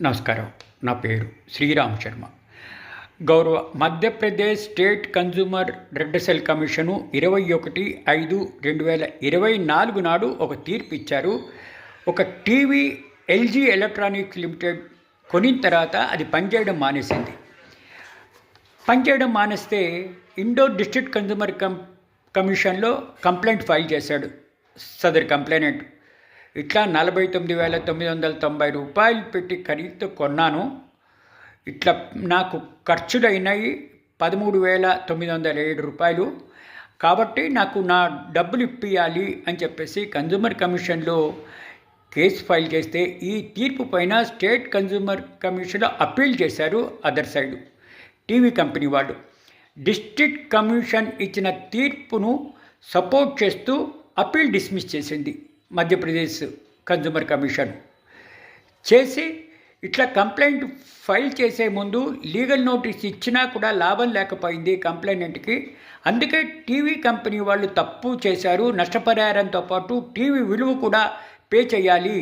నమస్కారం. నా పేరు శ్రీరామ్ శర్మ. గౌరవ Madhya Pradesh state consumer redressal commission 21/5/2024 నాడు ఒక తీర్పు ఇచ్చారు. ఒక టీవీ ఎల్జీ ఎలక్ట్రానిక్స్ లిమిటెడ్ కొనిన తర్వాత అది పనిచేయడం మానేసింది. పనిచేయడం మానేస్తే ఇండోర్ డిస్ట్రిక్ట్ కన్జ్యూమర్ కమిషన్లో కంప్లైంట్ ఫైల్ చేశాడు సదరు కంప్లైనెంట్. ఇట్లా 49,990 రూపాయలు పెట్టి ఖరీదుతో కొన్నాను, ఇట్లా నాకు ఖర్చులు అయినాయి 13,907 రూపాయలు, కాబట్టి నాకు నా డబ్బులు ఇప్పియాలి అని చెప్పేసి కన్జ్యూమర్ కమిషన్లో కేసు ఫైల్ చేస్తే ఈ తీర్పు పైన స్టేట్ కన్జ్యూమర్ కమిషన్లో అప్పీల్ చేశారు అదర్ సైడు టీవీ కంపెనీ వాళ్ళు. డిస్ట్రిక్ట్ కమిషన్ ఇచ్చిన తీర్పును సపోర్ట్ చేస్తూ అప్పీల్ డిస్మిస్ చేసింది మధ్యప్రదేశ్ కన్జ్యూమర్ కమిషన్. చేసి ఇట్లా కంప్లైంట్ ఫైల్ చేసే ముందు లీగల్ నోటీస్ ఇచ్చినా కూడా లాభం లేకపోయింది కంప్లైనెంట్కి. అందుకే టీవీ కంపెనీ వాళ్ళు తప్పు చేశారు, నష్టపరిహారంతో పాటు టీవీ విలువ కూడా పే చేయాలి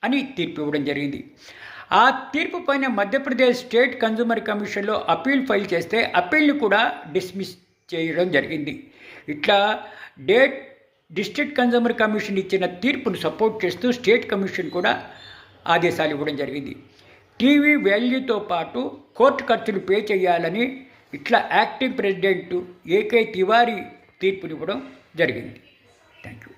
అని తీర్పు ఇవ్వడం జరిగింది. ఆ తీర్పు పైన మధ్యప్రదేశ్ స్టేట్ కన్జ్యూమర్ కమిషన్లో అప్పీల్ ఫైల్ చేస్తే అప్పీల్ని కూడా డిస్మిస్ చేయడం జరిగింది. ఇట్లా డిస్ట్రిక్ట్ కన్జ్యూమర్ కమిషన్ ఇచ్చిన తీర్పును సపోర్ట్ చేస్తూ స్టేట్ కమిషన్ కూడా ఆదేశాలు ఇవ్వడం జరిగింది. టీవీ వాల్యూతో పాటు కోర్టు ఖర్చులు పే చేయాలని ఇట్లా యాక్టింగ్ ప్రెసిడెంట్ ఏకే తివారీ తీర్పునివ్వడం జరిగింది. Thank you.